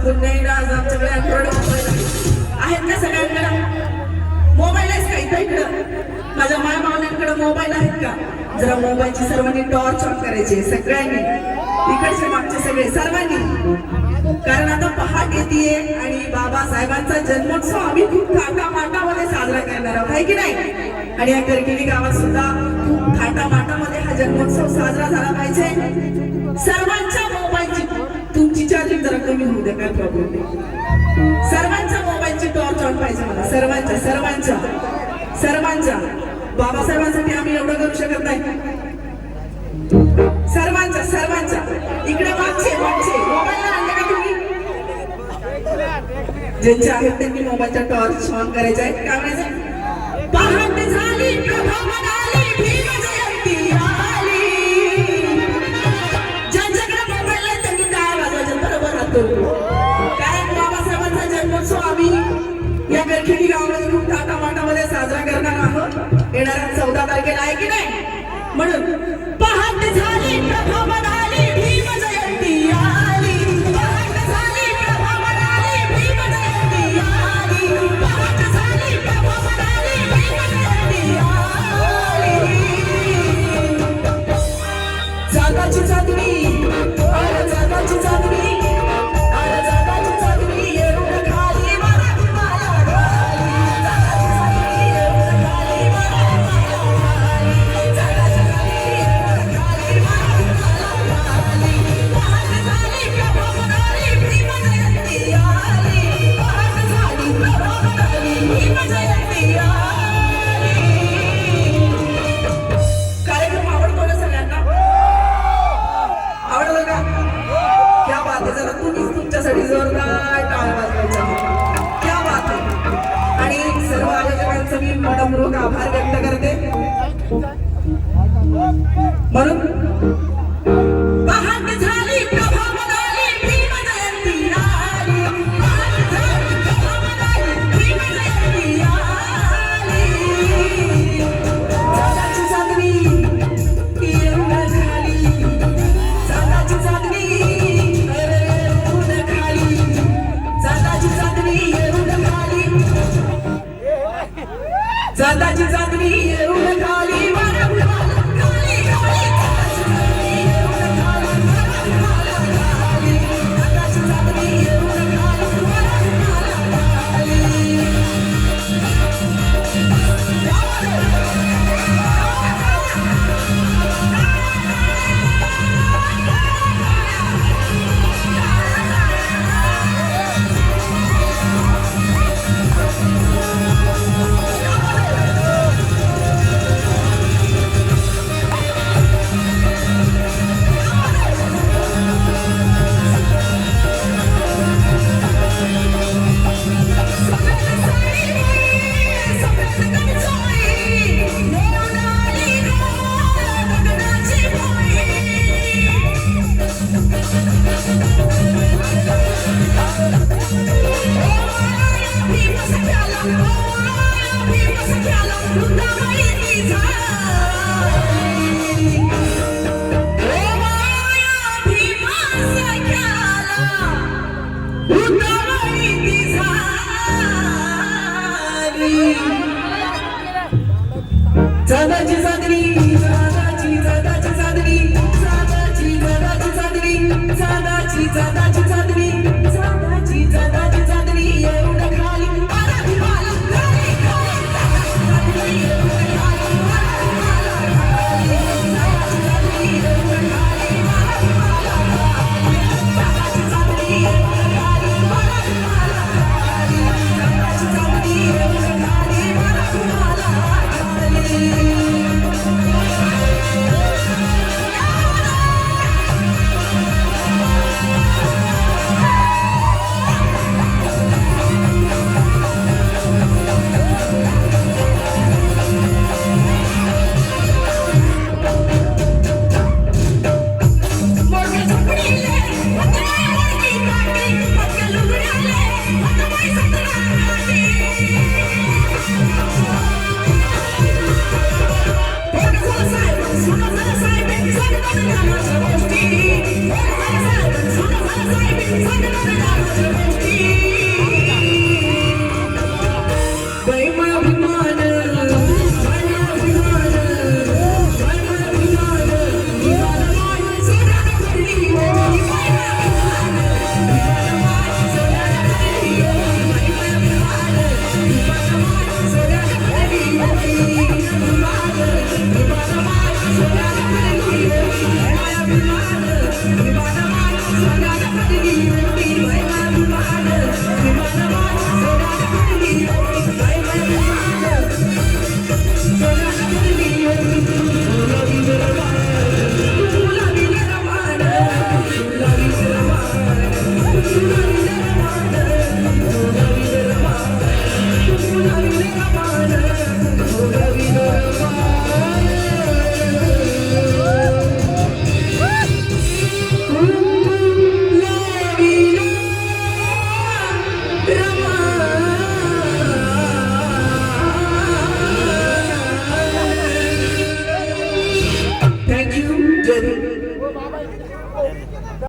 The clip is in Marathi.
पुण्य येणं आज आमच्याकडे अँड्रॉइड मोबाईल आहेत का सगळ्यांकडे? मोबाईल आहेस का इथं? इकडं माझ्या माय मावल्यांकडे मोबाईल आहेत का? जरा मोबाईलची सर्वांनी टॉर्च ऑन करायची सगळ्यांनी, इकडचे मागचे सगळे सर्वांनी, कारण आता पहाट येते आणि बाबासाहेबांचा जन्मोत्सव आम्ही खूप थाटामाटामध्ये साजरा करणार आहोत, आहे की नाही? आणि या करकिली गावात सुद्धा खूप थाटामाटामध्ये हा जन्मोत्सव साजरा झाला पाहिजे. सर्वांच्या मोबाईलची, तुमची चार्जिंग जरा कमी होऊ द्या, काय प्रॉब्लेम नाही. सर्वांच्या मोबाईलची टॉर्च ऑन पाहिजे मला, सर्वांच्या सर्वांच्या सर्वांच्या. बाबासाहेबांसाठी आम्ही एवढं करू शकत नाही. सर्वांच्या सर्वांच्या इकडे मागचे मागचे मोबाईल आणले का तुम्ही? ज्यांचे आहेत त्यांनी मोबाईलच्या टॉर्च ऑन करायचे आहेत. काय म्हणायचं? पहाट झाली प्रभा म्हणाली भीम जयंती आली. ज्यांच्याकडे मोबाईल नाही त्यांनी काय वाजवायचं? बरोबर राहतो, कारण बाबासाहेबांचा जन्मोत्सव आम्ही या गरखेडी गावामध्ये खूप थाटामाटामध्ये साजरा करणार आहोत येणाऱ्या 14 तारखेला, आहे की नाही? म्हणून पहाट झाली प्रभा म्हणाली भीम जयंती आली. पहाट झाली प्रभा म्हणाली भीम जयंती आली. पहाट झाली प्रभा म्हणाली भीम जयंती आली. जागाची चांदणी, अरे जागाची चांदणी, अरे जागाची चांदणी येऊन खाली मराठी माया खाली. जागाची चांदणी येऊन खाली मराठी माया खाली. जागाची चांदणी येऊन खाली मराठी माया खाली. पहाट झाली प्रभा म्हणाली भीम जयंती आली. पहाट झाली प्रभा म्हणाली भीम जयंती आली. कार्यक्रम आवडतो ना सगळ्यांना? आवडलं का? क्या बात आहे. जरा तुम्हीच तुमच्यासाठी जोरदार टाळ वाजवायचा. क्या बात आहे. आणि सर्व आयोजकांचा मी मनपूर्वक आभार व्यक्त करते. म्हणून पहाट झाली प्रभा म्हणाली भीम जयंती आली. पहाट झाली प्रभा म्हणाली भीम जयंती आली. जागाची चांदणी येऊन खाली. जागाची चांदणी येऊन खाली. जागाची चांदणी येऊन खाली. जागाची चांदणी येऊन खाली मराठी माला खाली खाली. जागाची चांदणी येऊन खाली मराठी माला खाली. जागाची चांदणी येऊन खाली मराठी माला खाली. जागाची चांदणी, जागाची जागाची चांदणी, जागाची जागाची चांदणी, जागाची जागाची चांदणी, जागाची जागाची चांदणी येऊन खाली मराठी माला खाली खाली. जागाची चांदणी येऊन खाली मराठी माला खाली. सोन्याला पडली, काळ्या विमान, विमान सोन्याला पडली.